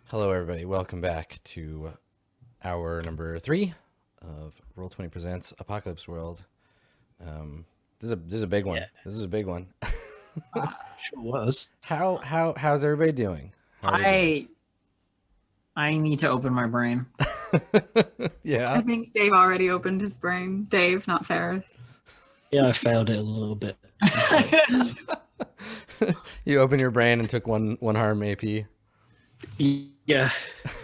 Hello, everybody. Welcome back to hour number 3 of Roll20 Presents Apocalypse World. This is a big Yeah, one. This is a big one. sure was. How's everybody doing? How are we doing? I I need to open my brain. Yeah, I think Dave already opened his brain. Dave, not Ferris. Yeah, I failed it a little bit. you opened your brain and took one harm AP. Yeah,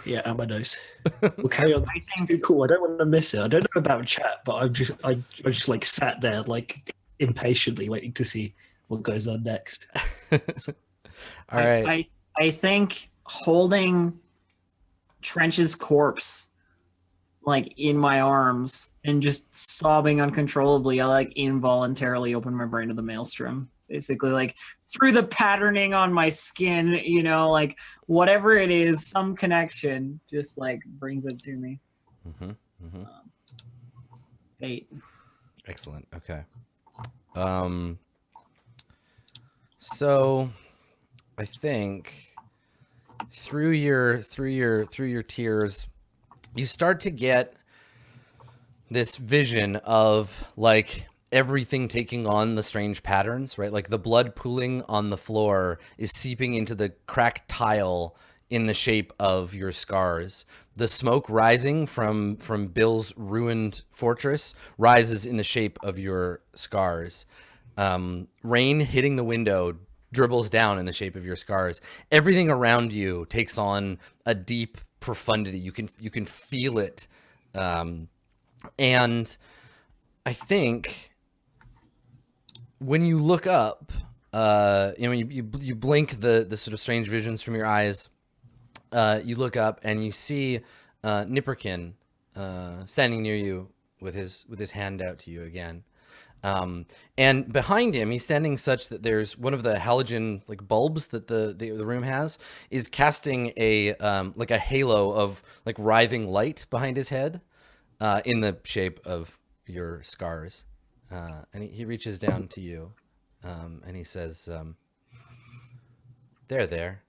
yeah, and my nose. We'll carry on. I It's think too cool. I don't want to miss it. I don't know about chat, but I just like sat there like impatiently waiting to see what goes on next. All right. I think holding Trench's corpse like in my arms and just sobbing uncontrollably, I like involuntarily open my brain to the maelstrom. Basically, like through the patterning on my skin, like whatever it is, some connection just like brings it to me. Mm-hmm, mm-hmm. 8. Excellent. Okay. So I think through your tears, you start to get this vision of like everything taking on the strange patterns, right? Like the blood pooling on the floor is seeping into the cracked tile in the shape of your scars. The smoke rising from Bill's ruined fortress rises in the shape of your scars. Rain hitting the window dribbles down in the shape of your scars. Everything around you takes on a deep profundity. You can feel it, and I think when you look up, you blink the sort of strange visions from your eyes. You look up and you see Nipperkin standing near you with his hand out to you again. And behind him, he's standing such that there's one of the halogen like bulbs that the room has is casting a like a halo of like writhing light behind his head, in the shape of your scars. And he reaches down to you, and he says, there.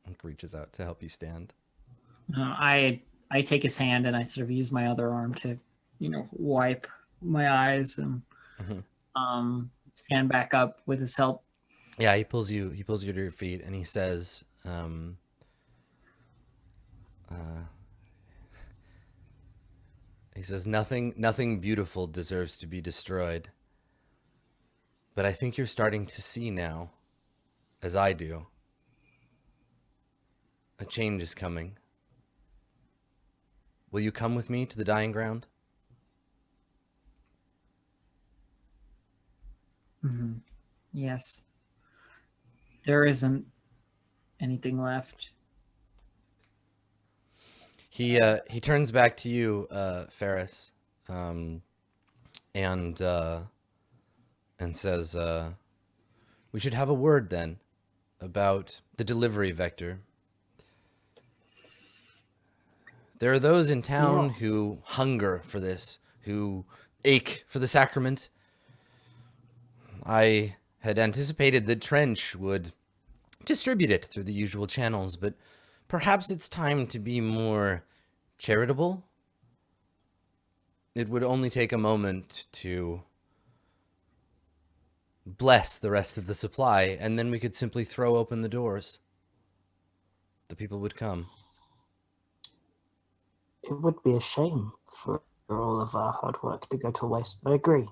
And reaches out to help you stand. I take his hand and I sort of use my other arm to, wipe my eyes and stand back up with his help. Yeah, he pulls you to your feet, and he says, nothing beautiful deserves to be destroyed. But I think you're starting to see now, as I do, a change is coming. Will you come with me to the dying ground? Mm-hmm. Yes. There isn't anything left. He turns back to you, Ferris, and says, we should have a word then about the delivery vector. There are those in town who hunger for this, who ache for the sacrament. I had anticipated that Trench would distribute it through the usual channels, but perhaps it's time to be more charitable. It would only take a moment to bless the rest of the supply, and then we could simply throw open the doors. The people would come. It would be a shame for all of our hard work to go to waste. I agree.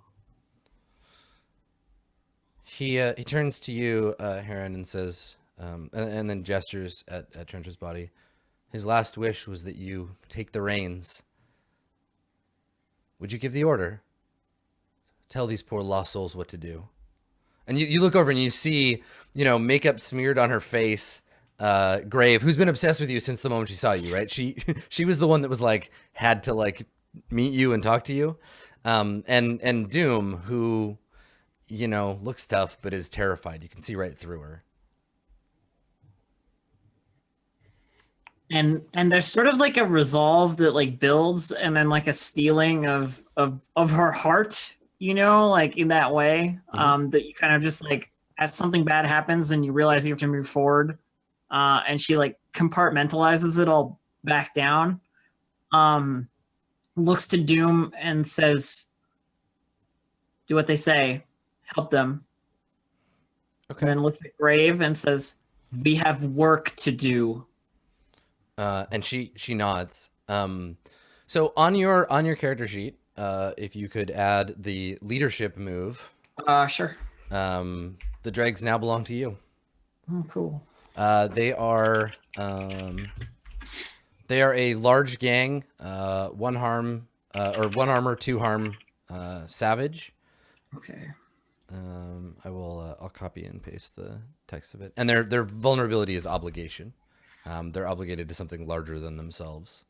He turns to you, Heron, and says, and then gestures at Trench's body. His last wish was that you take the reins. Would you give the order? Tell these poor lost souls what to do. And you look over and you see, makeup smeared on her face, Grave, who's been obsessed with you since the moment she saw you, right? She was the one that was like, had to like meet you and talk to you. And Doom, who, looks tough, but is terrified. You can see right through her. And there's sort of like a resolve that like builds, and then like a stealing of her heart, like in that way, that you kind of just like as something bad happens and you realize you have to move forward, and she like compartmentalizes it all back down. Looks to Doom and says, "Do what they say. Help them." Okay. And then looks at Grave and says, "We have work to do." And she nods. So on your character sheet, if you could add the leadership move, Sure. the dregs now belong to you. Oh, cool. They are a large gang, one armor, two harm, savage. Okay. I'll copy and paste the text of it. And their vulnerability is obligation. They're obligated to something larger than themselves.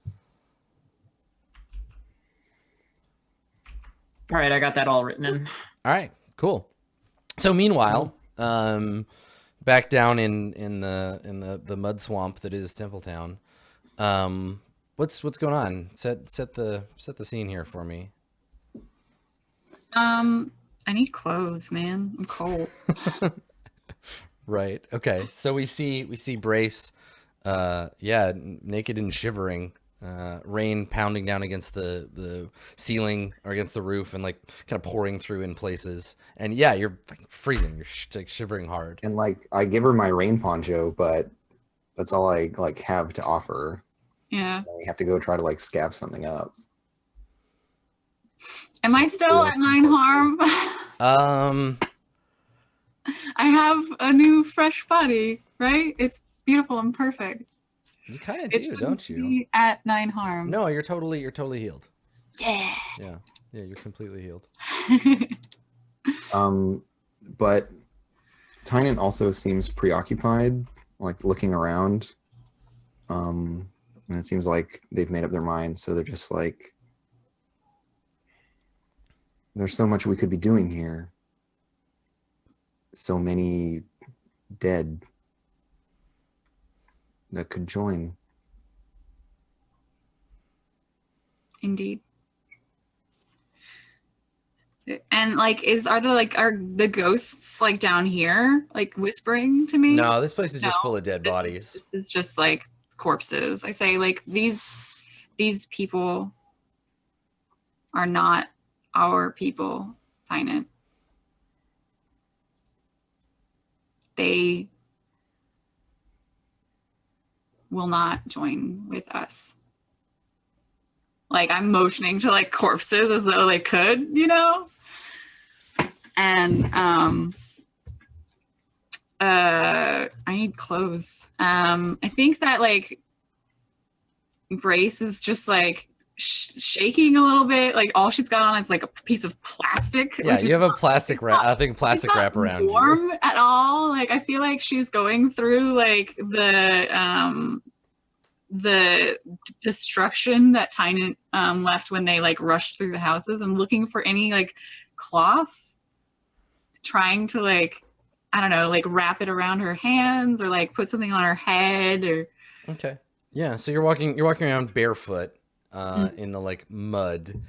All right, I got that all written in. All right, cool. So meanwhile, back down in the mud swamp that is Templetown, what's going on? Set the scene here for me. I need clothes, man. I'm cold. Right. Okay. So we see Brace, naked and shivering, rain pounding down against the ceiling or against the roof and like kind of pouring through in places. And yeah, you're like freezing. You're like shivering hard. And like I give her my rain poncho, but that's all I like have to offer. Yeah. And we have to go try to like scab something up. Am I still at 9 harm? I have a new fresh body, right? It's beautiful and perfect. You kind of It do, shouldn't don't you? be at 9 harm. No, you're totally healed. Yeah. Yeah, you're completely healed. But Tynan also seems preoccupied, like looking around. And it seems like they've made up their minds, so they're just like, there's so much we could be doing here. So many dead that could join. Indeed. And like, are the ghosts like down here, like whispering to me? No, this place is just No, full of dead bodies. This is just like corpses. I say like these people are not our people, Tynan. They will not join with us. Like I'm motioning to like corpses as though they could, you know? And I need clothes. I think that like Brace is just like shaking a little bit. Like all she's got on is like a piece of plastic. Yeah, you have a plastic wrap. I think plastic wrap around you. Warm at all? Like I feel like she's going through like the destruction that Tynan left when they like rushed through the houses and looking for any like cloth, trying to like I don't know, like wrap it around her hands or like put something on her head or. Okay. Yeah. So you're walking around barefoot in the like mud.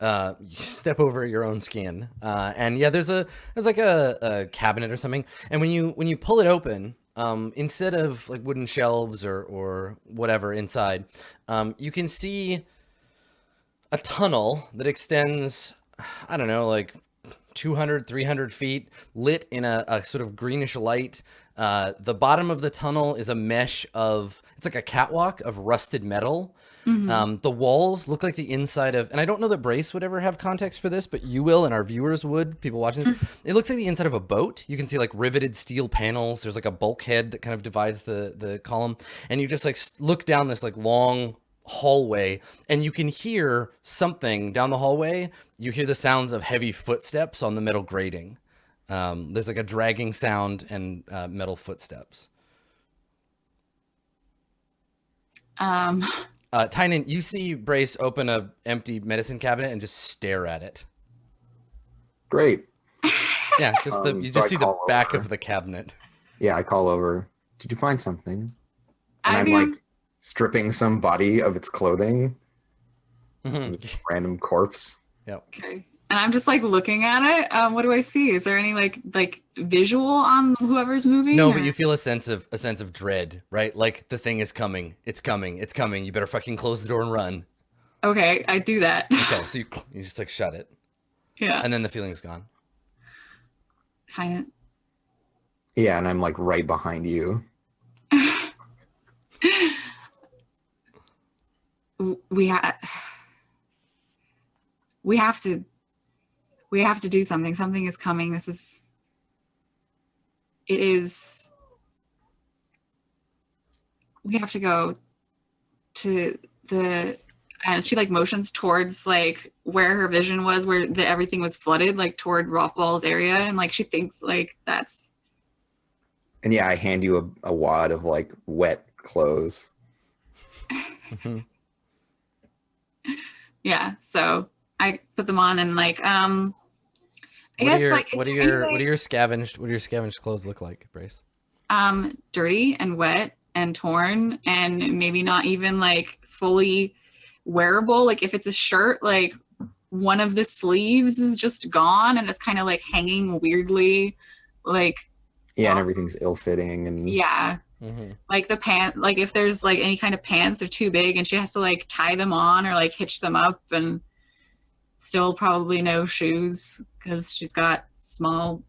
You step over your own skin, and yeah, there's like a cabinet or something, and when you pull it open, instead of like wooden shelves or whatever inside, you can see a tunnel that extends, I don't know, like 200, 300 feet, lit in a sort of greenish light. The bottom of the tunnel is a mesh of, it's like a catwalk of rusted metal. Mm-hmm. The walls look like the inside of, and I don't know that Brace would ever have context for this, but you will, and our viewers would, people watching this. It looks like the inside of a boat. You can see like riveted steel panels. There's like a bulkhead that kind of divides the column. And you just like look down this like long hallway and you can hear something down the hallway. You hear the sounds of heavy footsteps on the metal grating. There's like a dragging sound and metal footsteps. Tynan, you see Brace open a empty medicine cabinet and just stare at it. Great. Yeah, just you so just I see the call back over. of the cabinet. Yeah, I call over. Did you find something? And I I'm do. like stripping some body of its clothing. Mhm. Just random corpse. Yep. Okay. And I'm just like looking at it. What do I see? Is there any like visual on whoever's moving? No, or- but you feel a sense of dread, right? Like the thing is coming. It's coming. It's coming. You better fucking close the door and run. Okay, I do that. Okay, so you just like shut it, Yeah. and then the feeling's gone. Kind Yeah, and I'm like right behind you. of. We have to do something. Something is coming. We have to go to the, and she like motions towards like where her vision was, where everything was flooded, like toward Rothball's area, and like she thinks like that's. And yeah, I hand you a wad of like wet clothes. Yeah, so I put them on and like I guess like what do your scavenged clothes look like, Brace? dirty and wet and torn and maybe not even like fully wearable. Like if it's a shirt, like one of the sleeves is just gone and it's kind of like hanging weirdly, like Yeah, and off. everything's ill-fitting and Yeah, like the pant, like if there's like any kind of pants, they're too big and she has to like tie them on or like hitch them up, and still probably no shoes because she's got small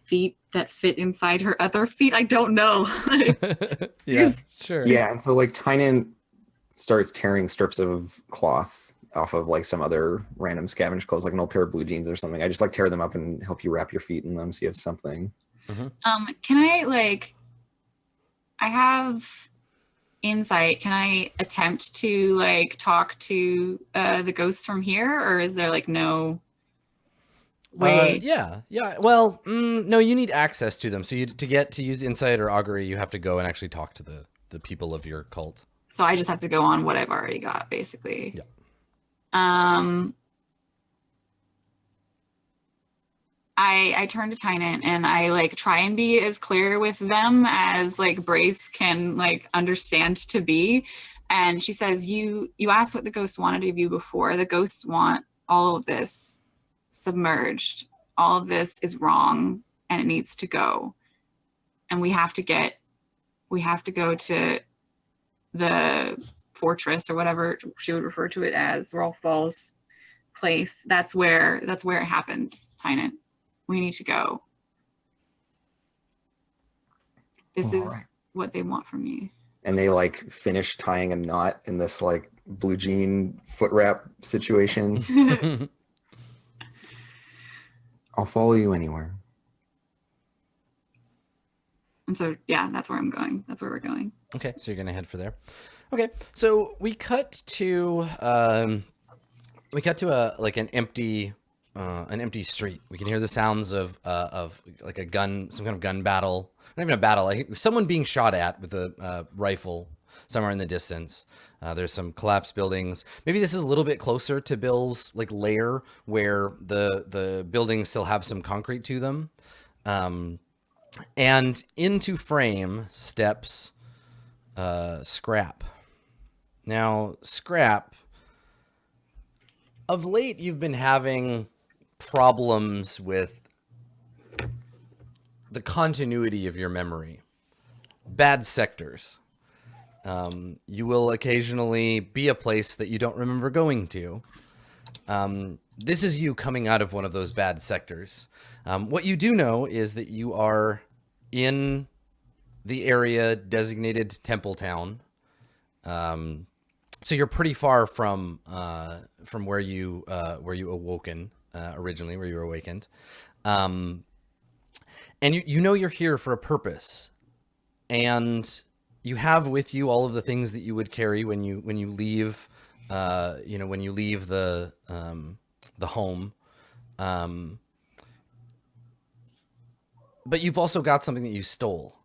feet that fit inside her other feet. I don't know. Yeah, sure. yeah, and so like Tynan starts tearing strips of cloth off of like some other random scavenged clothes, like an old pair of blue jeans or something. I just like tear them up and help you wrap your feet in them so you have something. Can I like, I have insight. Can I attempt to like talk to the ghosts from here, or is there like no way? Yeah. Well, no, you need access to them. So to use insight or augury, you have to go and actually talk to the people of your cult. So I just have to go on what I've already got, basically. Yeah. I turn to Tynan and I like try and be as clear with them as like Brace can like understand to be. And she says, you asked what the ghosts wanted of you before. The ghosts want all of this submerged. All of this is wrong and it needs to go. And we have to go to the fortress or whatever she would refer to it as, Rolf Ball's place. That's where it happens, Tynan. We need to go. This is Alright. what they want from me. And they like finish tying a knot in this like blue jean foot wrap situation. I'll follow you anywhere. And so, yeah, that's where I'm going. That's where we're going. Okay, so you're gonna head for there. Okay, so we cut to an empty street. We can hear the sounds of like a gun, some kind of gun battle. Not even a battle, like someone being shot at with a rifle somewhere in the distance. There's some collapsed buildings. Maybe this is a little bit closer to Bill's like lair, where the buildings still have some concrete to them. And into frame steps Scrap. Now, Scrap, of late you've been having problems with the continuity of your memory. Bad sectors. You will occasionally be a place that you don't remember going to. This is you coming out of one of those bad sectors. What you do know is that you are in the area designated Temple Town. So you're pretty far from where you awoken originally, where you were awakened. And you know you're here for a purpose, and you have with you all of the things that you would carry when you leave, when you leave the home. But you've also got something that you stole.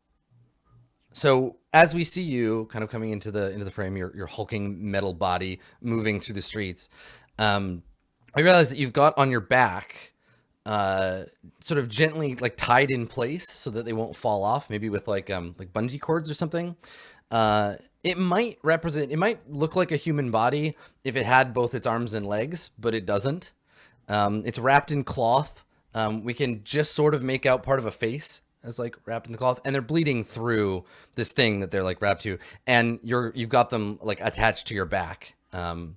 So as we see you kind of coming into the frame, your hulking metal body moving through the streets, I realize that you've got on your back, sort of gently like tied in place so that they won't fall off, maybe with like bungee cords or something. It might look like a human body if it had both its arms and legs, but it doesn't. It's wrapped in cloth. We can just sort of make out part of a face as like wrapped in the cloth, and they're bleeding through this thing that they're like wrapped to, and you've got them like attached to your back. And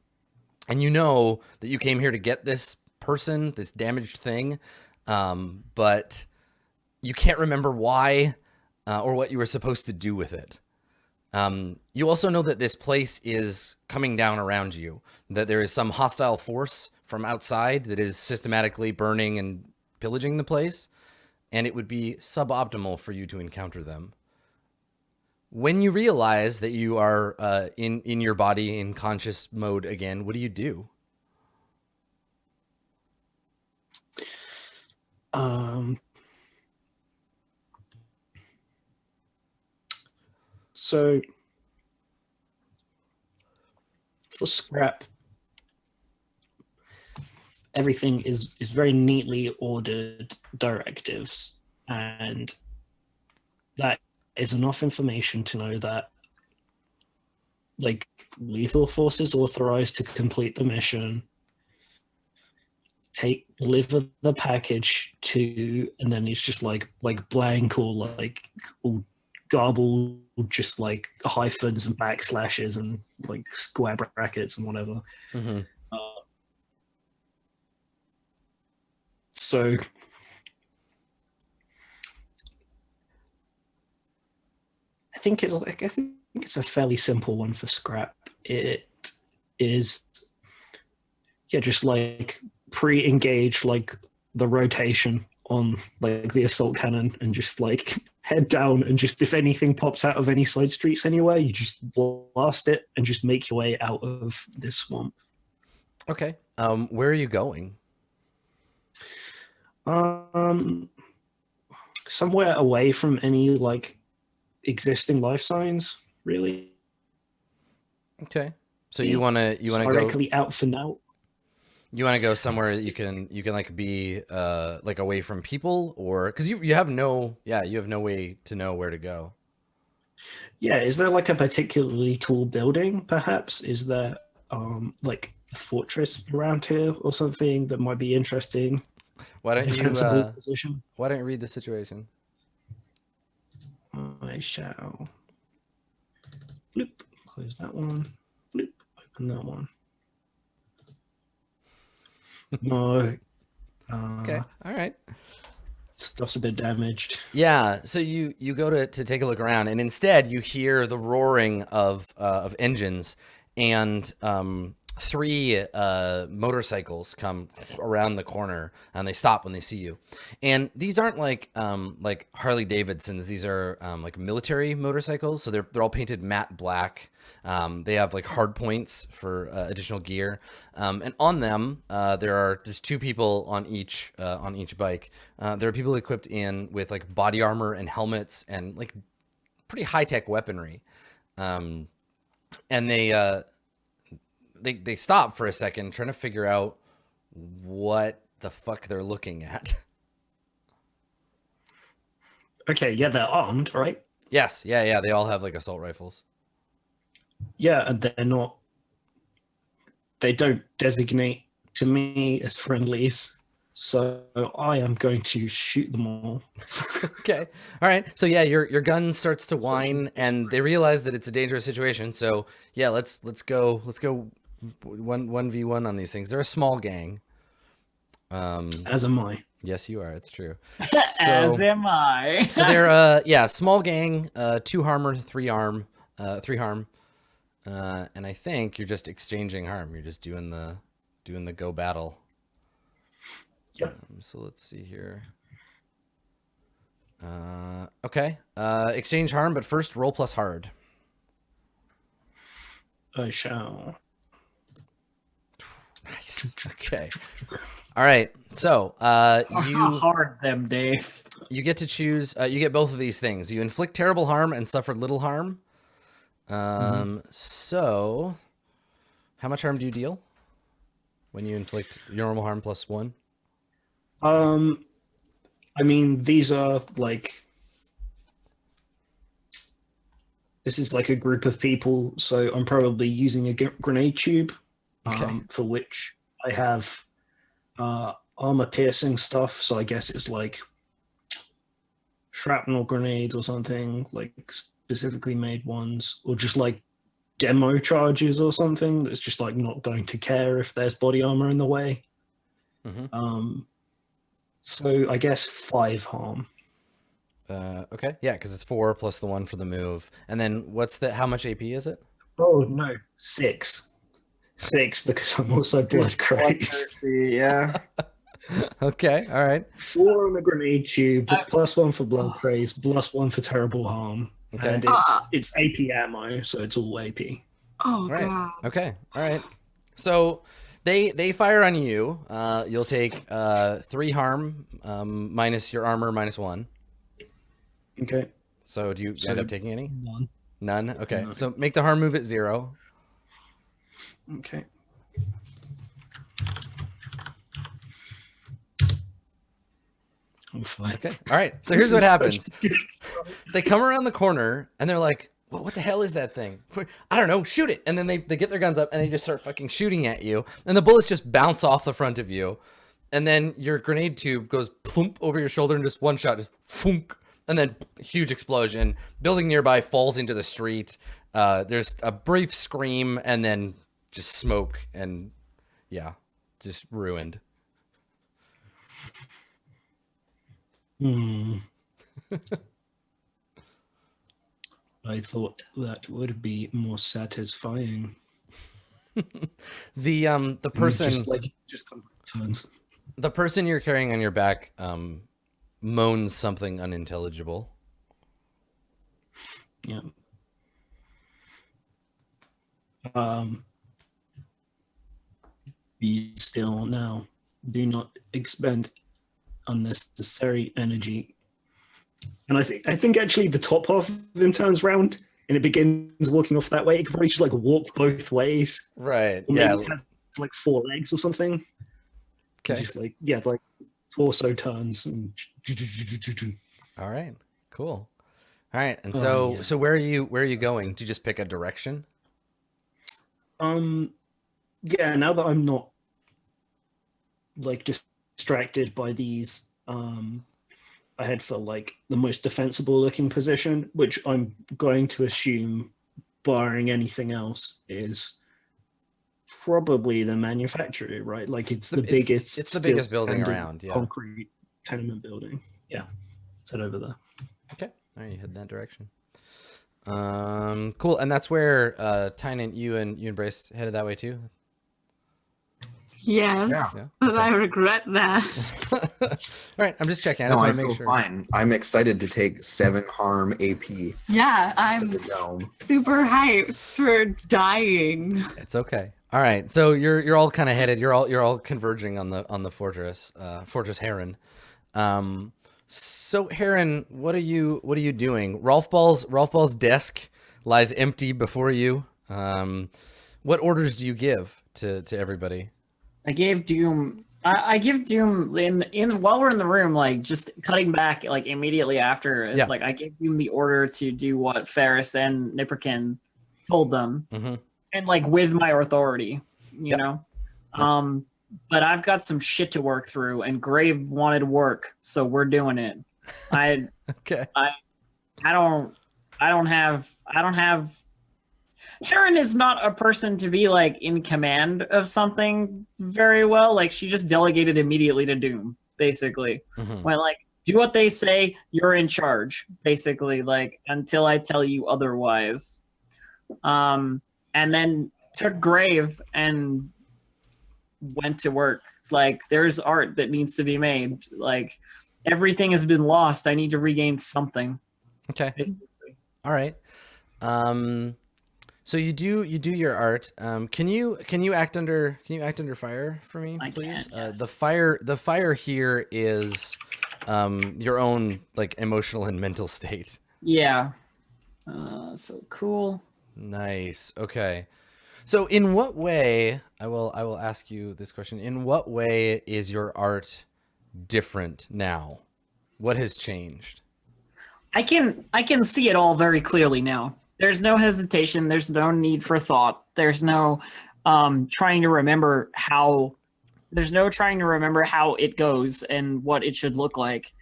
you know that you came here to get this person, this damaged thing, but you can't remember why or what you were supposed to do with it. You also know that this place is coming down around you, that there is some hostile force from outside that is systematically burning and pillaging the place, and it would be suboptimal for you to encounter them. When you realize that you are in your body in conscious mode again, what do you do? So for Scrap, everything is very neatly ordered directives, and that is enough information to know that like lethal force is authorized to complete the mission, deliver the package to, and then it's just like blank or like all garbled, just like hyphens and backslashes and like square brackets and whatever. Mm-hmm. So I think it's a fairly simple one for Scrap. It is, yeah, just like pre-engage like the rotation on like the assault cannon and just like head down, and just if anything pops out of any side streets anywhere, you just blast it and just make your way out of this swamp. Okay. Where are you going? Somewhere away from any like existing life signs, really. Okay. So you want to go directly out for now. You want to go somewhere you can like be like away from people, or because you have no way to know where to go. Yeah, is there like a particularly tall building? Perhaps is there like a fortress around here or something that might be interesting? Why don't Defensible position. Why don't you read the situation? I shall. Bloop. Close that one. Bloop. Open that one. No. Okay. All right. Stuff's a bit damaged. Yeah. So you go to take a look around, and instead you hear the roaring of engines, and 3 motorcycles come around the corner, and they stop when they see you. And these aren't like Harley Davidsons. These are like military motorcycles. So they're all painted matte black. They have like hard points for additional gear. And on them, there's 2 people on each bike. There are people equipped with like body armor and helmets and like pretty high-tech weaponry. And they stop for a second trying to figure out what the fuck they're looking at. Okay, yeah, they're armed, right? Yes, yeah. They all have like assault rifles. Yeah, and they don't designate to me as friendlies, so I am going to shoot them all. Okay. All right. So yeah, your gun starts to whine, and they realize that it's a dangerous situation. So yeah, let's go 1v1 on these things. They're a small gang. As am I. Yes, you are. It's true. As am I. So they're small gang, 2 armor, 3 harm. And I think you're just exchanging harm. You're just doing the go battle. Yep. So let's see here. Okay. Exchange harm, but first roll plus hard. I shall. Nice. Okay. All right. So How hard them, Dave. you get to choose. You get both of these things. You inflict terrible harm and suffer little harm. So how much harm do you deal when you inflict your normal harm plus 1? I mean, these are like, this is like a group of people, so I'm probably using a grenade tube, Okay. for which I have armor piercing stuff. So I guess it's like shrapnel grenades or something, like specifically made ones, or just like demo charges or something that's just like not going to care if there's body armor in the way. So I guess 5 harm. Okay, yeah, because it's 4 plus the 1 for the move, and then how much AP is it? Oh no, 6. 6 because I'm also blood crazed. Yeah. Okay, all right. 4 on the grenade tube, plus 1 for blood craze, plus 1 for terrible harm. Okay. And it's AP ammo, so it's all AP. Oh Right. god. Okay. All right. So they fire on you. You'll take 3 harm minus your armor minus 1. Okay. So do you end up taking any? None. None. Okay. No. So make the harm move at 0. Okay. I'm fine. Okay. All right. So here's what happens. They come around the corner and they're like, well, what the hell is that thing? I don't know. Shoot it. And then they get their guns up and they just start fucking shooting at you. And the bullets just bounce off the front of you. And then your grenade tube goes plump over your shoulder and just one shot, just thunk. And then huge explosion. Building nearby falls into the street. There's a brief scream and then just smoke and yeah, just ruined. I thought that would be more satisfying. The person just come turns. The person you're carrying on your back moans something unintelligible. Yeah. Be still now. Do not expend unnecessary energy. And I think actually the top half of him turns round and it begins walking off that way. It could probably just like walk both ways. Right. Or Yeah. maybe it has like 4 legs or something. Okay. Just like torso turns and All right. Cool. All right. And Oh, so yeah. where are you going? Do you just pick a direction? yeah, now that I'm not like distracted by these, I head for like the most defensible looking position, which I'm going to assume, barring anything else, is probably the manufacturer, right? Like it's the biggest. It's the biggest steel building standard around. Yeah. concrete tenement building. Yeah, it's head over there. Okay. All right. You head in that direction. Cool. And that's where Tynant, you and Brace headed that way too. Yes. Yeah. But Okay. I regret that. All right. I'm just checking. I No, just I want to feel make sure. fine. I'm excited to take 7 harm AP. Yeah, to I'm the dome. super hyped for dying. It's okay. All right. So you're all kind of headed. You're all converging on the fortress, Fortress Heron. So Heron, what are you doing? Rolf Ball's desk lies empty before you. What orders do you give to everybody? I gave Doom. I give Doom in while we're in the room, like just cutting back, like immediately after. It's Yeah. like I gave Doom the order to do what Ferris and Nipperkin told them, and like with my authority, you Yep. know. But I've got some shit to work through, and Grave wanted work, so we're doing it. Okay. I don't have. Heron is not a person to be like in command of something very well. Like she just delegated immediately to Doom, basically. Went like, do what they say, you're in charge, basically, like until I tell you otherwise. And then took Grave and went to work. Like there's art that needs to be made. Like everything has been lost. I need to regain something. Okay. Basically. All right. So you do your art. Can you act under fire for me, I please? can, yes. The fire here is your own like emotional and mental state. Yeah. So cool. Nice. Okay. So in what way, I will ask you this question. In what way is your art different now? What has changed? I can see it all very clearly now. There's no hesitation. There's no need for thought. There's no trying to remember how There's no trying to remember how it goes and what it should look like.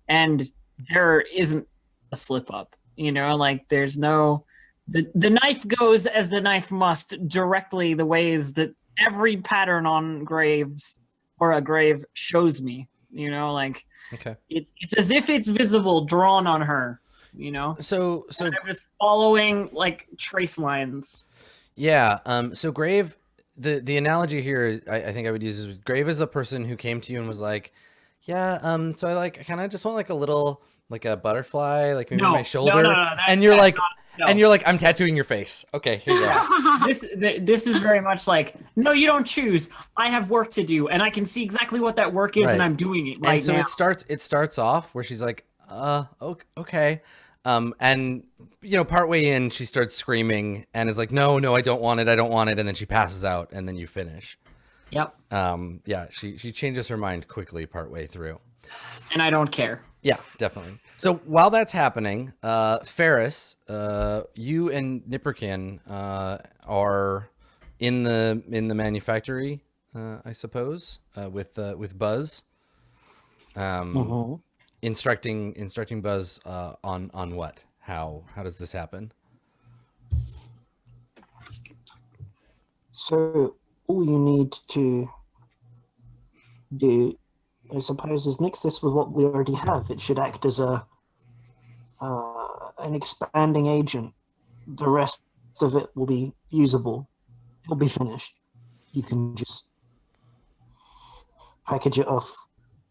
And there isn't a slip up. You know, like there's no the knife goes as the knife must, directly the ways that every pattern on graves or a grave shows me. You know, like Okay. it's as if it's visible, drawn on her. You know, So and I'm just following like trace lines. yeah. So Grave, the analogy here, I think I would use is Grave is the person who came to you and was like, yeah. So I kind of just want like a little like a butterfly, like maybe on my shoulder, and you're like. No. And you're like, I'm tattooing your face. Okay, here you go. This is very much like, no, you don't choose. I have work to do, and I can see exactly what that work is, Right. and I'm doing it right And so now. it starts off where she's like, okay. And you know, partway in, she starts screaming and is like, no, I don't want it, and then she passes out, and then you finish. Yep. Yeah, she changes her mind quickly partway through. And I don't care. Yeah, definitely. So while that's happening, Ferris, you and Nipperkin are in the manufactory, I suppose, with Buzz, instructing Buzz on what? How does this happen? So all you need to do, I suppose, is mix this with what we already have. It should act as an expanding agent. The rest of it will be usable. It'll be finished. You can just package it off,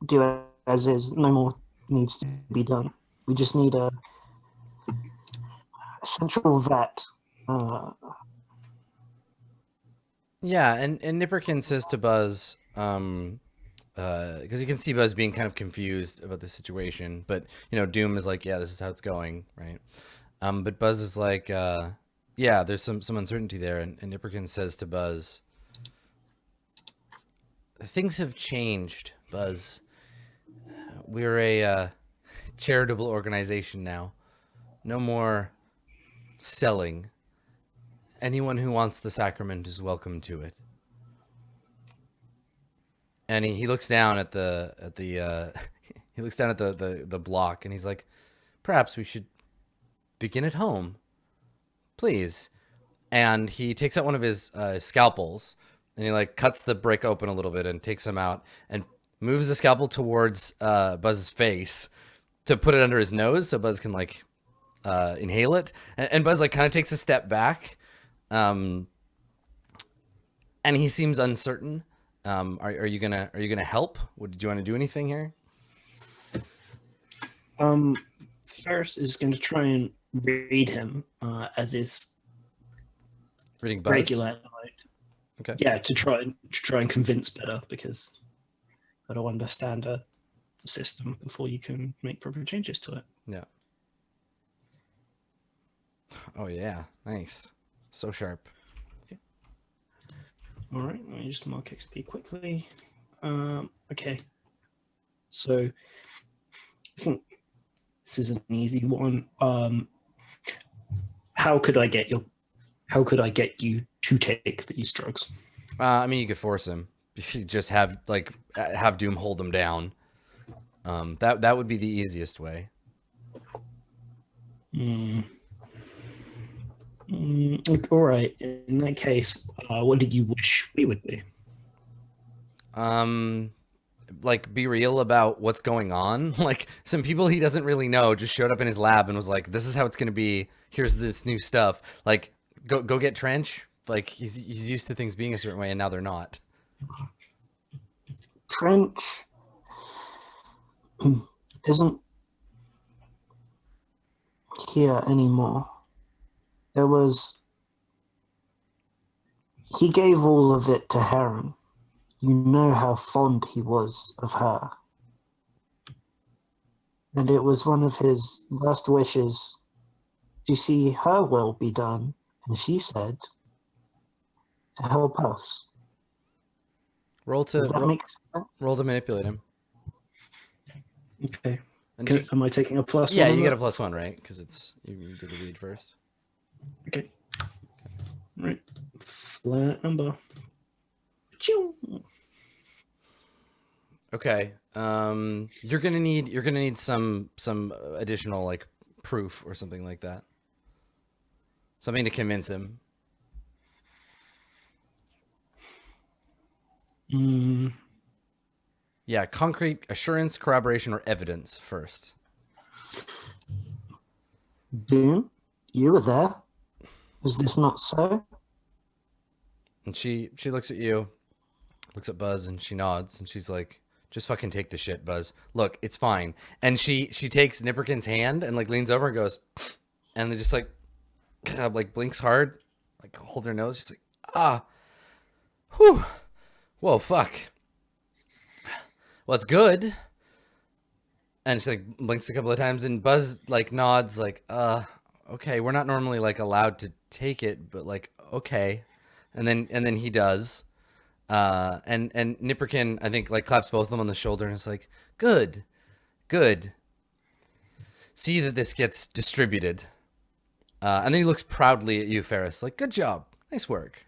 do it as is. No more needs to be done. We just need a central vat. Yeah, and Nipperkin says to Buzz, because you can see Buzz being kind of confused about the situation, but you know, Doom is like, yeah, this is how it's going, right? But Buzz is like, yeah, there's some uncertainty there, and Nipperkin says to Buzz, things have changed, Buzz. We're a charitable organization now. No more selling. Anyone who wants the sacrament is welcome to it. And he looks down at the he looks down at the block, and he's like, perhaps we should begin at home, please. And he takes out one of his scalpels, and he like cuts the brick open a little bit and takes him out and moves the scalpel towards Buzz's face to put it under his nose so Buzz can like inhale it. And Buzz like kind of takes a step back, and he seems uncertain. Are you gonna help? Do you want to do anything here? Ferris is going to try and read him as is Reading Buzz. regular. Okay. Yeah, to try and convince better, because I don't understand a system before you can make proper changes to it. Yeah. Oh yeah, nice. So sharp. All right, let me just mark XP quickly. Okay, so I think this is an easy one. How could I get you to take these drugs? I mean, you could force him. You could just have Doom hold him down. That would be the easiest way. All right. In that case, what did you wish we would do? Like be real about what's going on. Like some people he doesn't really know just showed up in his lab and was like, "This is how it's gonna be. Here's this new stuff." Like, go get Trench. Like he's used to things being a certain way, and now they're not. Trench isn't here anymore. He gave all of it to Heron. You know how fond he was of her. And it was one of his last wishes to see her will be done. And she said, to help us. Roll to manipulate him. Okay. And Am I taking a plus? yeah, one on you get that? a +1, right? Because it's you did the read first. Okay. Right. Flat number. Choo. Okay. You're gonna need some additional like proof or something like that. Something to convince him. Yeah, concrete assurance, corroboration, or evidence first. Doom, you were there. Is this not so? And she looks at you, looks at Buzz, and she nods, and she's like, "Just fucking take the shit, Buzz. Look, it's fine." And she takes Nipperkin's hand and like leans over and goes, and then just like blinks hard, like hold her nose. She's like, "Ah, whew, whoa, fuck. Well, it's good." And she like blinks a couple of times, and Buzz like nods, like, okay, we're not normally like allowed to take it, but like, okay." And then he does. And Nipperkin, I think, like claps both of them on the shoulder and is like, good. See that this gets distributed. And then he looks proudly at you, Ferris, like, good job. Nice work.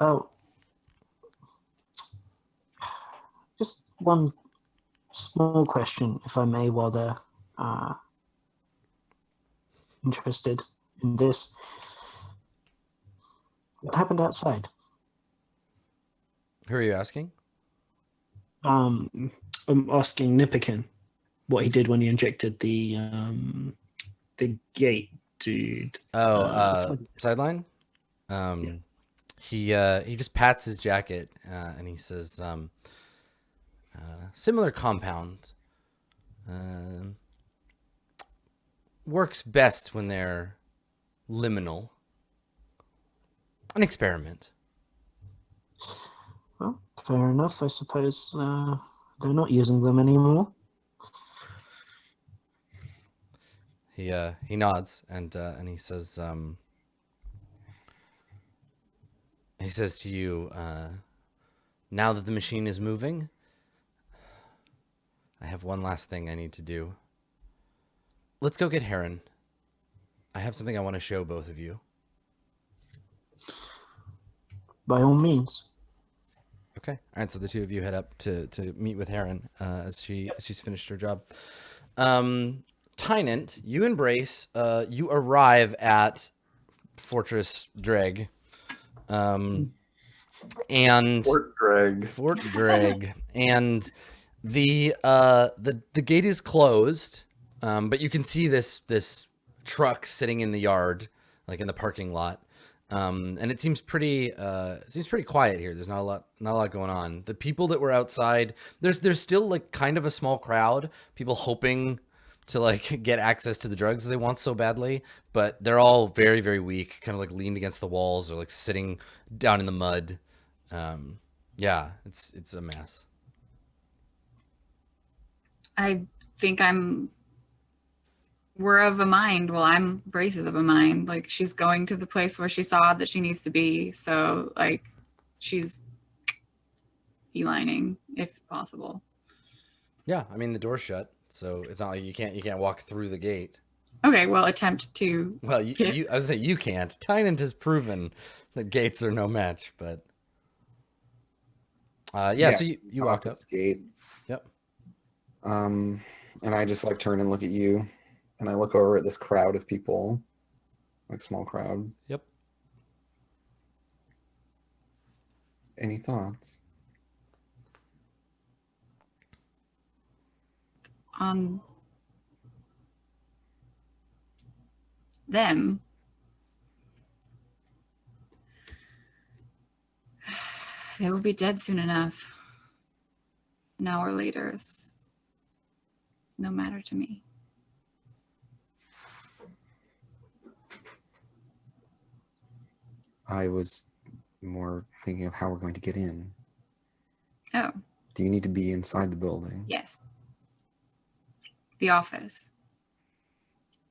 Well, just one small question, if I may, while they're interested in this. What happened outside? Who are you asking? I'm asking Nipperkin what he did when he injected the gate dude. Sideline? He just pats his jacket and he says, similar compound. Works best when they're liminal. An experiment. Well, fair enough. I suppose they're not using them anymore. He nods and he says to you, now that the machine is moving, I have one last thing I need to do. Let's go get Heron. I have something I want to show both of you. By all means. Okay. All right. So the two of you head up to meet with Heron as she's finished her job. Tynant, you embrace. You arrive at Fortress Dreg. And Fort Dreg, and the gate is closed, but you can see this truck sitting in the yard, like in the parking lot. And it seems pretty quiet here. There's not a lot going on. The people that were outside, there's still like kind of a small crowd, people hoping to like get access to the drugs they want so badly, but they're all very, very weak, kind of like leaned against the walls or like sitting down in the mud. Yeah, it's a mess. I think we're of a mind. Well, I'm Braces of a mind. Like, she's going to the place where she saw that she needs to be. So, like, she's beelining if possible. Yeah, I mean the door's shut, so it's not like you can't walk through the gate. Okay, well, attempt to. Well, I was say you can't. Tynant has proven that gates are no match, but yeah. So you walked up. This gate. Yep. And I just like turn and look at you, and I look over at this crowd of people, like small crowd. Yep. Any thoughts? On them. They will be dead soon enough. Now or later is no matter to me. I was more thinking of how we're going to get in. Oh, Do you need to be inside the building? yes. The office.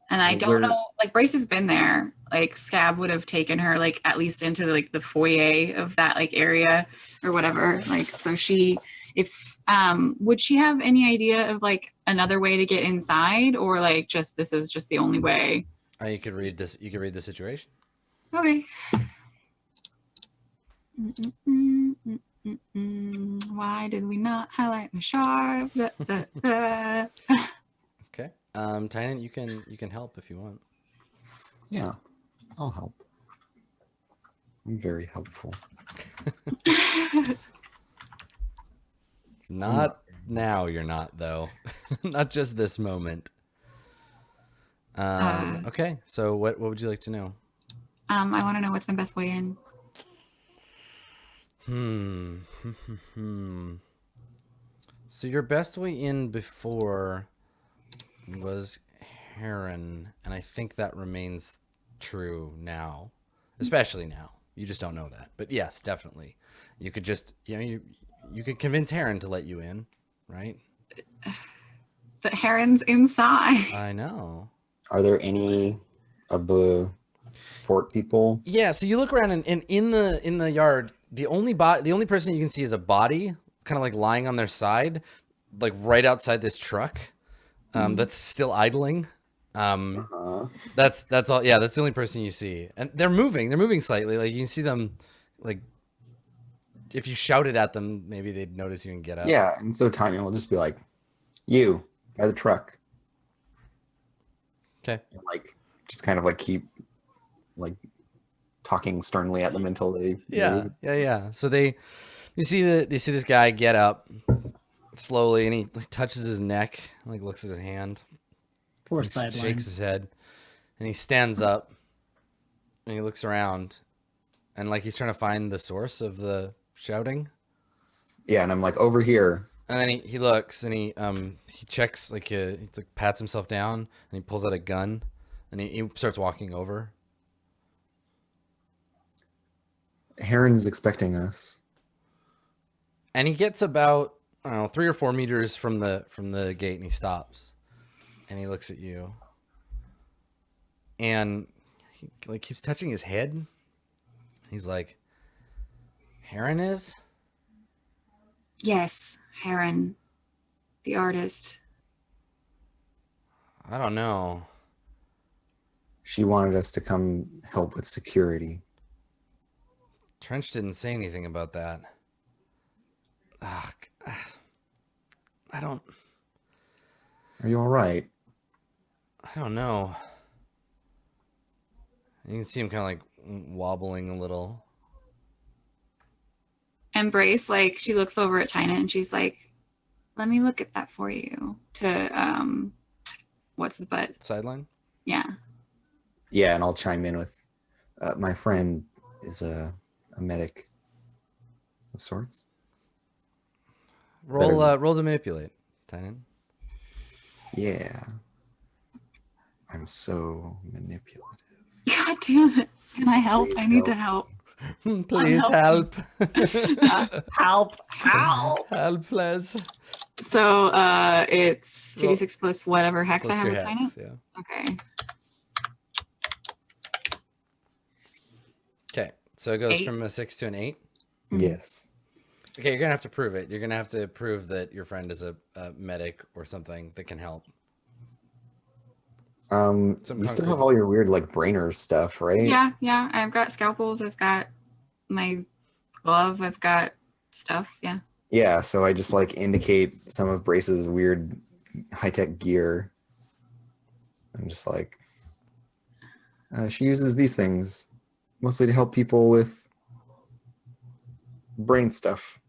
And I Is don't there- know, like Brace has been there. Like Scab would have taken her like at least into like the foyer of that like area or whatever. Like, so she, if would she have any idea of like another way to get inside, or like just this is just the only way? You could read this. You could read the situation. Okay. Why did we not highlight my sharp? Okay. Tynan, you can help if you want. Yeah, I'll help. I'm very helpful. Not now, you're not though. Not just this moment. Okay, so what would you like to know? I want to know what's my best way in. So your best way in before was Heron, and I think that remains true now, especially now. You just don't know that, but yes, definitely. You could just, you could convince Heron to let you in, right? But Heron's inside. I know. Are there any of the fort people? Yeah, so you look around and in the yard, the only person you can see is a body, kind of like lying on their side, like right outside this truck, that's still idling. That's all. Yeah, that's the only person you see, and they're moving slightly. Like you can see them, like if you shouted at them, maybe they'd notice you and get up. Yeah, and so Tanya will just be like, "You by the truck." Okay. And like just kind of like keep like talking sternly at them until they move. Yeah. So you see this guy get up slowly, and he like touches his neck, like looks at his hand, Poor and sideline. shakes his head, and he stands up, and he looks around, and like he's trying to find the source of the shouting. Yeah, and I'm like, over here. And then he looks and he checks, like he like pats himself down, and he pulls out a gun, and he starts walking over. Heron's expecting us. And he gets about, I don't know, 3 or 4 meters from the gate, and he stops, and he looks at you, and he like keeps touching his head. He's like, "Heron is?" Yes, Heron, the artist. I don't know. She wanted us to come help with security. Trench didn't say anything about that. Ugh, I don't Are you all right? know. You can see him kind of like wobbling a little. Embrace, like she looks over at China and she's like, "Let me look at that for you." To what's his butt? Sideline? Yeah. Yeah, and I'll chime in with, my friend is a medic of sorts. Roll to manipulate, Tynan. Yeah. I'm so manipulative. God damn it. Can I help? I need to help. Please help. Help! Help, please. So it's 2d6 plus whatever hex Plus I have your with China. hex, yeah. Okay. Okay, so it goes 8. from a 6 to an 8. Yes. Okay, you're gonna have to prove it. You're gonna have to prove that your friend is a medic or something that can help. You still have all your weird like brainer stuff, right? Yeah. I've got scalpels. I've got my glove. I've got stuff. Yeah. Yeah, so I just like indicate some of Brace's weird high-tech gear. I'm just like, she uses these things mostly to help people with brain stuff.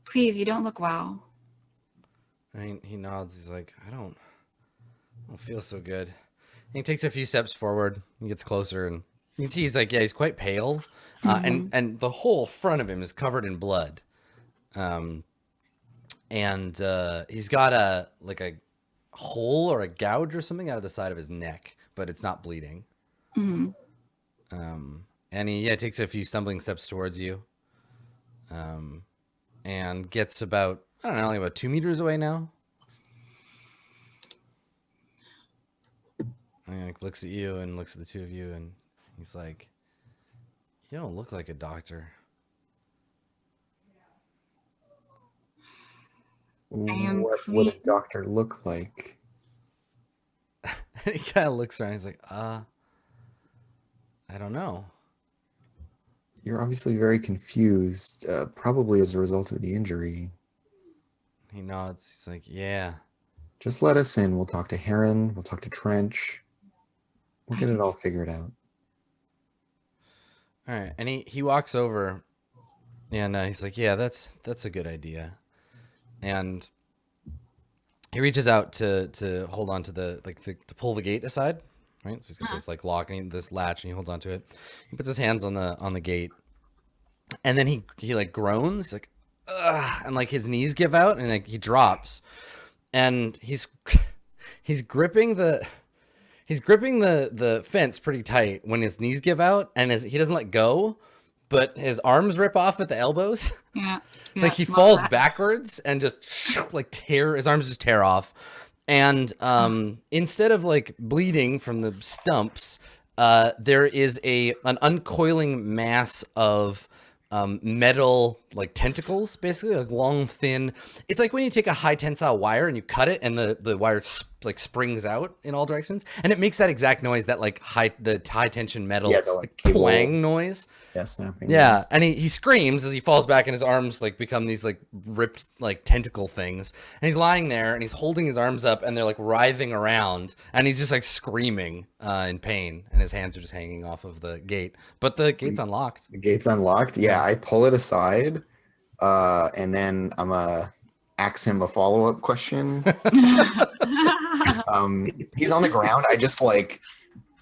Please, you don't look well. He nods. He's like, I don't feel so good. And he takes a few steps forward. He gets closer, and you can see he's like, he's quite pale, and the whole front of him is covered in blood. And he's got a hole or a gouge or something out of the side of his neck, but it's not bleeding. And he takes a few stumbling steps towards you, and gets about, I don't know, like about 2 meters away now. And he like looks at you and looks at the two of you, and he's like, "You don't look like a doctor." What would a doctor look like? And he kind of looks around. He's like, I don't know. You're obviously very confused, probably as a result of the injury. He nods. He's like, yeah. Just let us in. We'll talk to Heron. We'll talk to Trench. We'll get it all figured out. All right. And he walks over and he's like, yeah, that's a good idea. And he reaches out to hold on to to pull the gate aside, right? So he's got this like lock and this latch, and he holds onto it. He puts his hands on the gate, and then he like groans, like, ugh, and like his knees give out, and like he drops, and he's gripping the fence pretty tight when his knees give out, and he doesn't let go, but his arms rip off at the elbows. Yeah. Like he falls backwards and just like his arms just tear off. And instead of like bleeding from the stumps, there is an uncoiling mass of metal like tentacles, basically like long, thin. It's like when you take a high tensile wire and you cut it and the wire like springs out in all directions, and it makes that exact noise, that like high tension metal, Yeah, the, like cable. twang noise. Yeah, snapping. Yeah, noise. and he screams as he falls back, and his arms like become these like ripped like tentacle things, and he's lying there and he's holding his arms up and they're like writhing around, and he's just like screaming in pain, and his hands are just hanging off of the gate, but the gate's unlocked. The gate's unlocked. Yeah, I pull it aside, and then I'm ask him a follow-up question. He's on the ground. I just like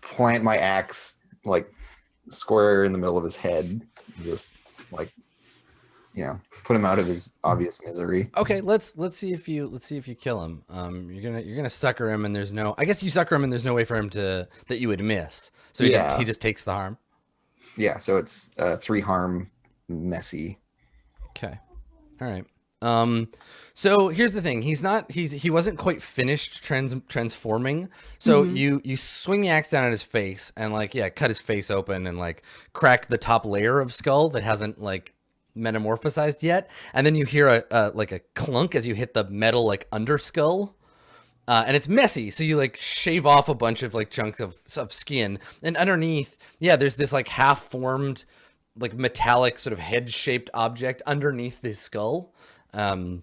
plant my axe like square in the middle of his head, just like, put him out of his obvious misery. Okay, let's see if you kill him. You're gonna sucker him, and I guess you sucker him, and there's no way for him that you would miss. So he just takes the harm. Yeah, so it's 3 harm, messy. Okay, all right. So here's the thing. He wasn't quite finished transforming. So you swing the axe down at his face and cut his face open and like crack the top layer of skull that hasn't like metamorphosized yet. And then you hear a clunk as you hit the metal like underskull. And it's messy. So you like shave off a bunch of like chunks of skin, and underneath, there's this like half formed, like metallic sort of head shaped object underneath this skull. And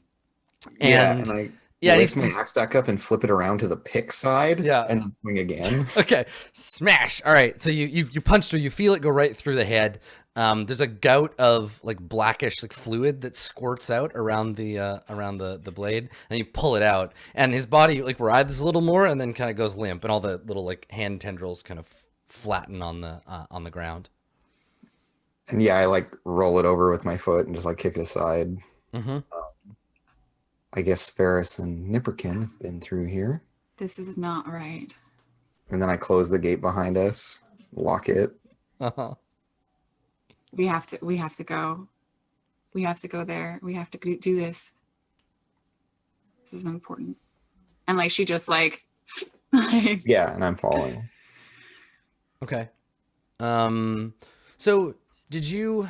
I lift my axe back up and flip it around to the pick side, and then swing again. Okay, smash. All right, so you punched her. You feel it go right through the head. There's a gout of like blackish like fluid that squirts out around the blade, and you pull it out, and his body like writhes a little more, and then kind of goes limp, and all the little like hand tendrils kind of flatten on the ground. And I like roll it over with my foot and just like kick it aside. Mm-hmm. I guess Ferris and Nipperkin have been through here. This is not right. And then I close the gate behind us, lock it. Uh-huh. We have to go. We have to go there. We have to do this. This is important. And like she just like yeah, and I'm following. Okay. So did you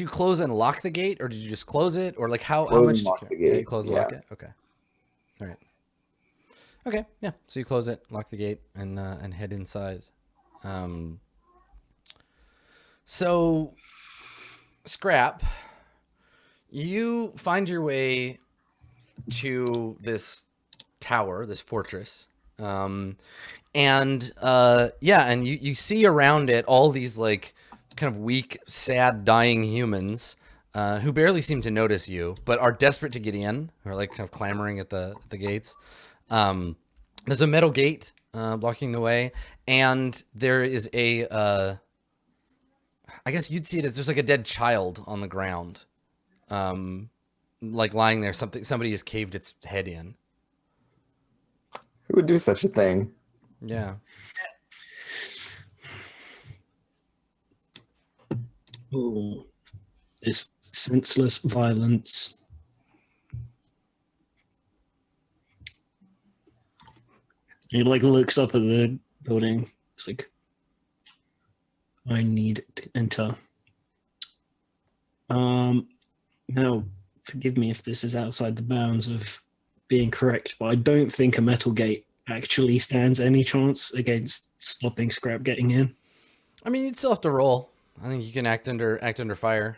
close and lock the gate, or did you just close it, or like how much? And lock the gate. Yeah, you close and lock it. Okay. All right. Okay. Yeah. So you close it, lock the gate, and head inside. So, Scrap, you find your way to this tower, this fortress, and you see around it all these like kind of weak, sad, dying humans who barely seem to notice you, but are desperate to get in, who are like kind of clamoring at the gates. There's a metal gate blocking the way, and there is I guess you'd see it as there's like a dead child on the ground, like lying there. Somebody has caved its head in. Who would do such a thing? Yeah. Oh, this senseless violence. He like looks up at the building. It's like, I need to enter. Now, forgive me if this is outside the bounds of being correct, but I don't think a metal gate actually stands any chance against stopping Scrap getting in. I mean, you'd still have to roll. I think you can act under fire.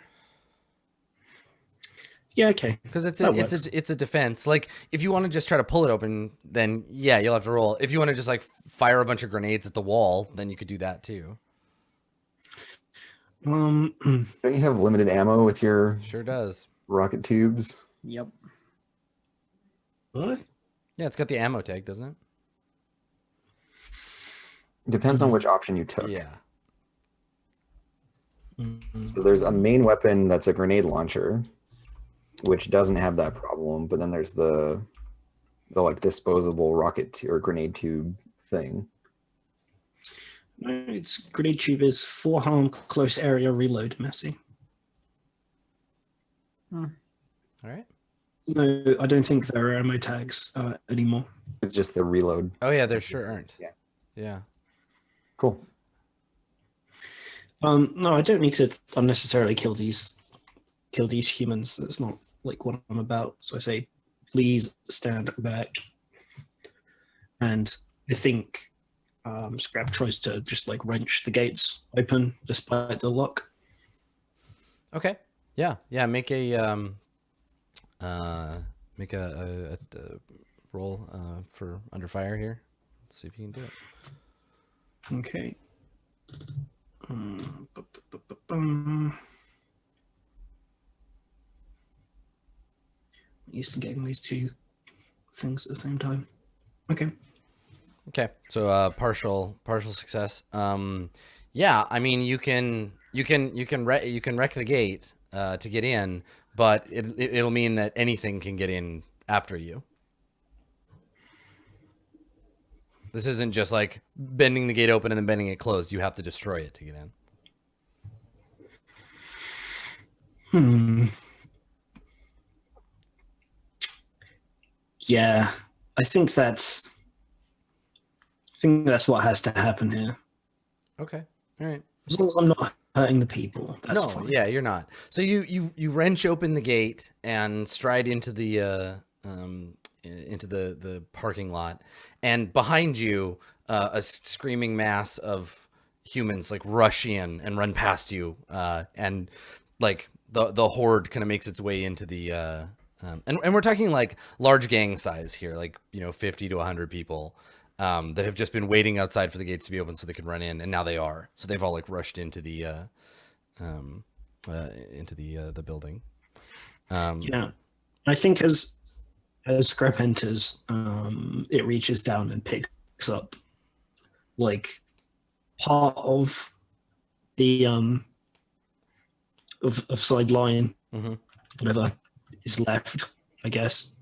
Yeah, okay. Because it's That works. a defense. Like if you want to just try to pull it open, then yeah, you'll have to roll. If you want to just like fire a bunch of grenades at the wall, then you could do that too. Don't you have limited ammo with your Sure does. rocket tubes? Yep. what? Yeah, it's got the ammo tag, doesn't it? Depends on which option you took. Yeah. So there's a main weapon that's a grenade launcher, which doesn't have that problem. But then there's the like disposable rocket or grenade tube thing. No, its grenade tube is 4 harm, close area, reload, messy. All right. No, I don't think there are ammo tags anymore. It's just the reload. Oh yeah, there sure aren't. Yeah. Yeah. Cool. No, I don't need to unnecessarily kill these humans. That's not like what I'm about. So I say, please stand back. And I think Scrap tries to just like wrench the gates open despite the lock. Okay. Yeah. Yeah. Make a roll for under fire here. Let's see if you can do it. Okay. Used to getting these two things at the same time. Okay. Okay, so partial success. Yeah, I mean you can wreck the gate to get in, but it'll mean that anything can get in after you. This isn't just like bending the gate open and then bending it closed. You have to destroy it to get in. Yeah, I think that's what has to happen here. Okay, all right. As long as I'm not hurting the people, that's fine. Yeah, you're not. So you wrench open the gate and stride into the parking lot, and behind you, a screaming mass of humans like rush in and run past you, and like the horde kind of makes its way into the and we're talking like large gang size here, like 50 to 100 people. That have just been waiting outside for the gates to be open so they can run in, and now they are. So they've all like rushed into the building. Yeah, I think as Scrap enters, it reaches down and picks up like part of the of sideline, whatever is left, I guess.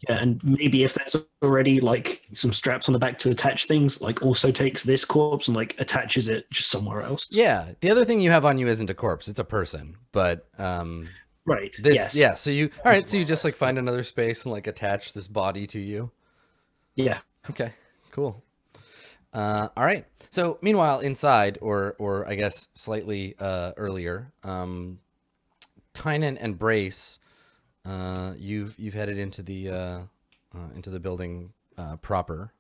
Yeah, and maybe if there's already like some straps on the back to attach things, like also takes this corpse and like attaches it just somewhere else. Yeah, the other thing you have on you isn't a corpse; it's a person. But right. This, yes. Yeah. So you So you just like find another space and like attach this body to you. Yeah. Okay. Cool. All right. So meanwhile, inside, or I guess slightly earlier, Tynan and Brace. You've headed into the building proper.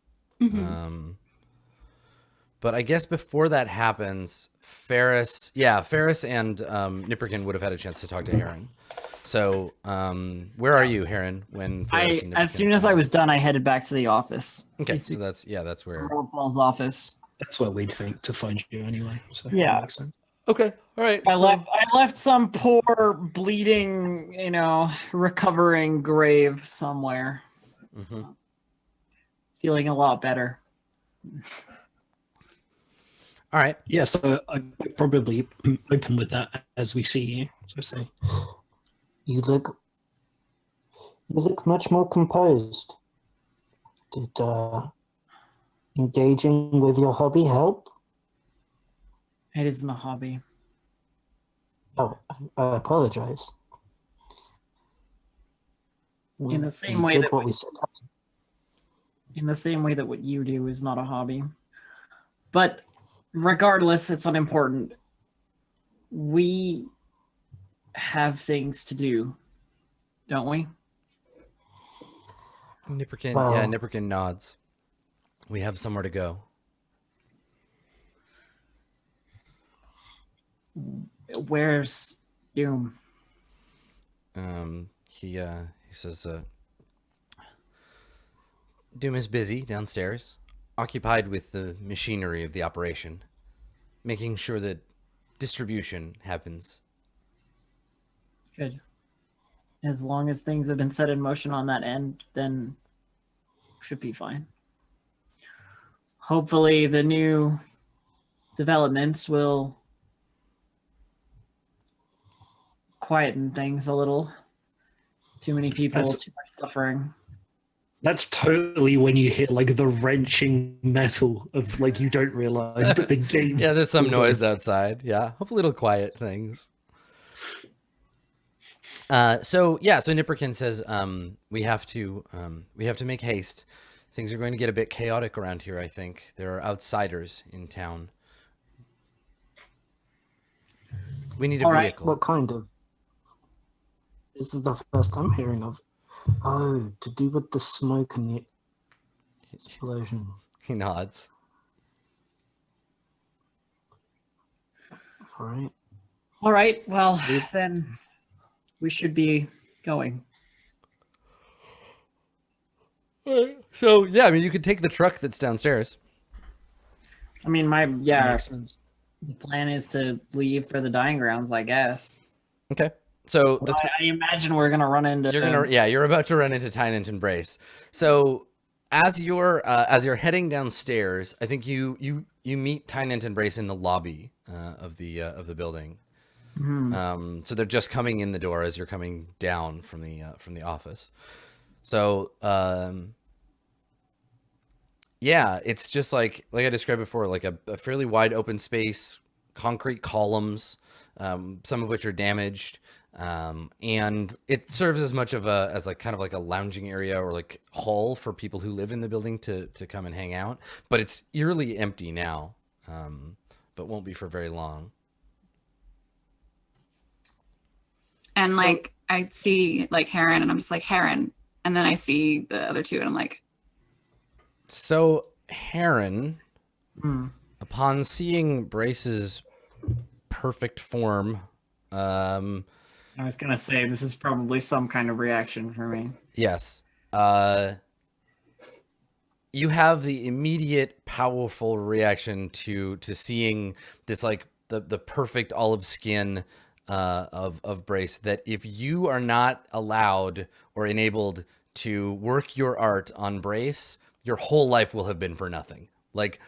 But I guess before that happens, Ferris and Nipperkin would have had a chance to talk to Heron. So where are you, Heron, when Ferris and Nipperkin as soon as I was done, I headed back to the office. Okay, so that's where Paul's office. That's where we'd think to find you anyway. So Yeah. that makes sense. Okay. All right. I left some poor bleeding, recovering grave somewhere. Feeling a lot better. All right. Yeah, so I probably open with that as we see you. So I say, You look much more composed. Did engaging with your hobby help? It isn't a hobby. Oh, I apologize. In the same We way did that what we said. In the same way that what you do is not a hobby. But regardless, it's unimportant. We have things to do, don't we? Nipperkin, Well- Nipperkin nods. We have somewhere to go. Where's Doom? He says, Doom is busy downstairs, occupied with the machinery of the operation, making sure that distribution happens. Good. As long as things have been set in motion on that end, then should be fine. Hopefully the new developments will quieten things a little. Too many people, too much suffering. That's totally when you hear like the wrenching metal of like you don't realize, but the game. Yeah, there's some noise outside. Yeah, hopefully it'll quiet things. So Nipperkin says, we have to make haste. Things are going to get a bit chaotic around here, I think. There are outsiders in town. We need a vehicle. What kind of? This is the first I'm hearing of. Oh, to do with the smoke and the explosion. He nods. All right. Well, then we should be going. So, yeah, I mean, you could take the truck that's downstairs. I mean, the plan is to leave for the dying grounds, I guess. Okay. So Well, I imagine we're gonna run into. You're about to run into Tynant and Brace. So as you're heading downstairs, I think you meet Tynant and Brace in the lobby of the building. Mhm. So they're just coming in the door as you're coming down from the office. So yeah, it's just like I described before, like a fairly wide open space, concrete columns, some of which are damaged. And it serves as much of a kind of like a lounging area or like hall for people who live in the building to come and hang out, but it's eerily empty now, but won't be for very long. And like I see like Heron, and I'm just like, Heron, and then I see the other two, and I'm like, so Heron, upon seeing Brace's perfect form, I was gonna say this is probably some kind of reaction for me. yes, you have the immediate powerful reaction to seeing this, like the perfect olive skin of Brace, that if you are not allowed or enabled to work your art on Brace, your whole life will have been for nothing. Like,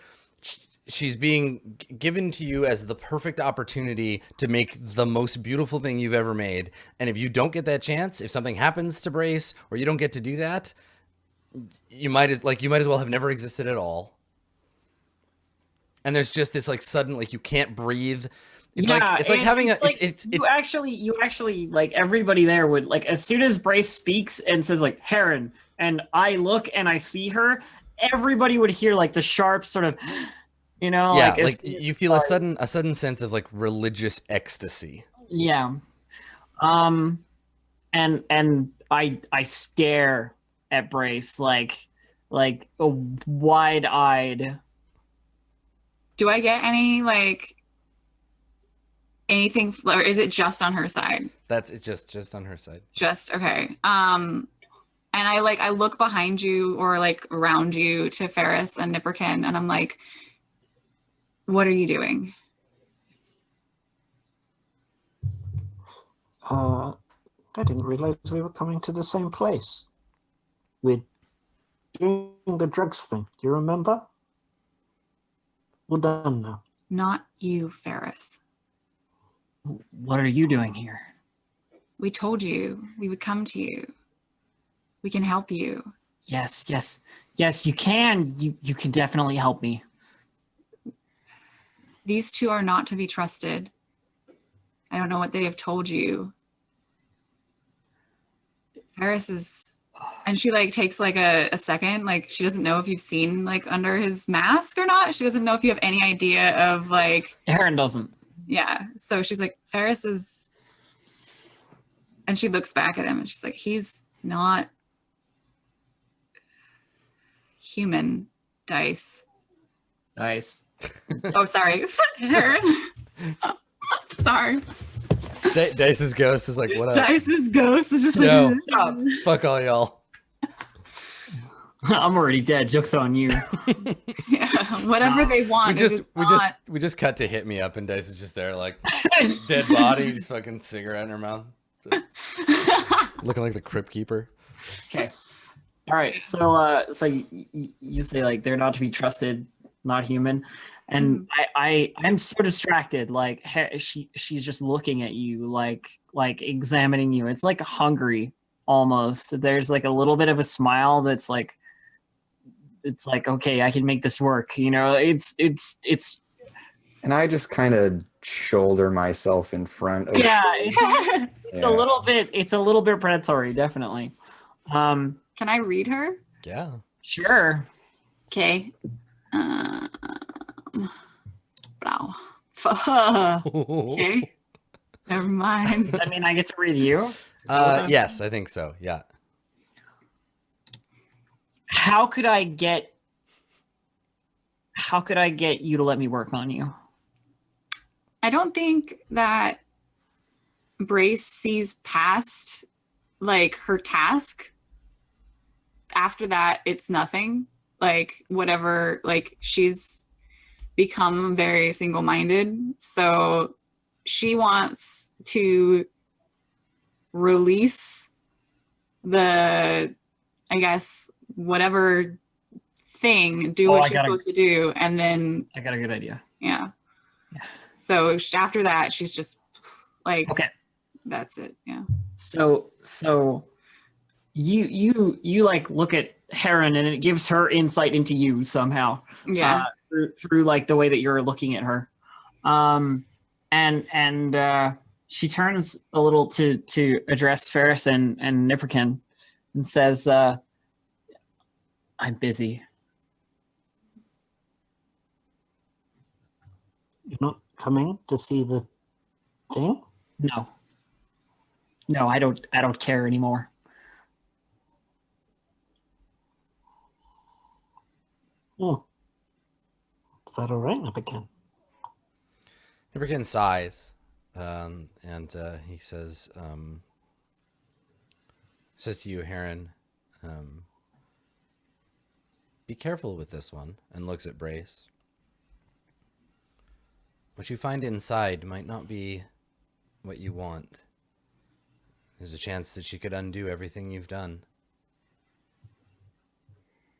she's being given to you as the perfect opportunity to make the most beautiful thing you've ever made. And if you don't get that chance, if something happens to Brace or you don't get to do that, you might as well have never existed at all. And there's just this like sudden, like, you can't breathe. It's like having you actually like everybody there would, like, as soon as Brace speaks and says like Heron, and I look and I see her, everybody would hear like the sharp sort of, like you feel a sudden sense of like religious ecstasy. Yeah. And I stare at Brace like a wide-eyed. do I get any like anything, or is it just on her side? It's just on her side. Just okay. And I look behind you or like around you to Ferris and Nipperkin, and I'm like, what are you doing? I didn't realize we were coming to the same place. We're doing the drugs thing. Do you remember? We're done now. Not you, Ferris. What are you doing here? We told you we would come to you. We can help you. Yes, you can. You can definitely help me. These two are not to be trusted. I don't know what they have told you. Ferris is, and she like takes like a second, like she doesn't know if you've seen like under his mask or not. She doesn't know if you have any idea of like. Heron doesn't. Yeah, so she's like, Ferris is, and she looks back at him and she's like, he's not human, Dice. Nice. Oh, sorry. Heron. Sorry. Dice's ghost is like, what up? Dice's ghost is just like, Yo. Stop. Fuck all y'all. I'm already dead. Joke's on you. yeah, whatever they want. We just cut to hit me up, and Dice is just there like dead body, just fucking cigarette in her mouth, looking like the crypt keeper. Okay. All right. So you say like they're not to be trusted, not human, and I'm so distracted. Like she's just looking at you, like examining you. It's like hungry almost. There's like a little bit of a smile that's like, it's like, okay, I can make this work. You know, it's. And I just kind of shoulder myself in front of. Yeah, it's a little bit. It's a little bit predatory, definitely. Can I read her? Yeah. Sure. Okay. Wow. Okay. Never mind. Does that mean I get to read you? Yes, I think so. Yeah. How could I get you to let me work on you? I don't think that Brace sees past like her task. After that, it's nothing. Like whatever, like she's become very single-minded. So she wants to release the, I guess, whatever thing, do what she's supposed to do, and then I got a good idea. yeah. So after that, she's just like, Okay. That's it. Yeah. So you like look at Heron and it gives her insight into you somehow. Yeah. Through like the way that you're looking at her. And she turns a little to address Ferris and Nipperkin and says, I'm busy. You're not coming to see the thing? No, I don't care anymore. Oh. Is that all right, Nipperkin? Nipperkin sighs, and he says to you, Heron, be careful with this one, and looks at Brace. What you find inside might not be what you want. There's a chance that she could undo everything you've done.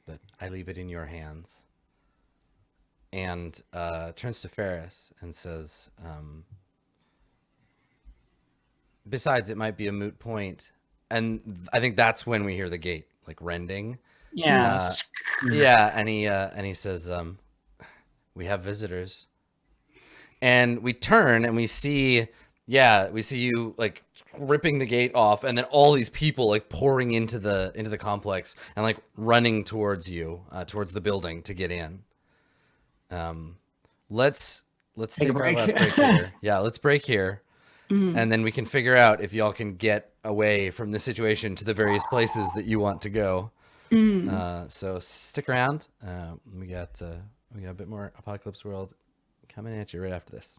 But I leave it in your hands. And turns to Ferris and says, besides, it might be a moot point. And I think that's when we hear the gate, like, rending. Yeah. Yeah, and he says, we have visitors. And we turn and we see you, like, ripping the gate off, and then all these people, like, pouring into the complex and, like, running towards you, towards the building to get in. Let's take a break. Last break here. Yeah, let's break here. Mm-hmm. And then we can figure out if y'all can get away from this situation to the various places that you want to go. Mm-hmm. So stick around. We got a bit more Apocalypse World coming at you right after this.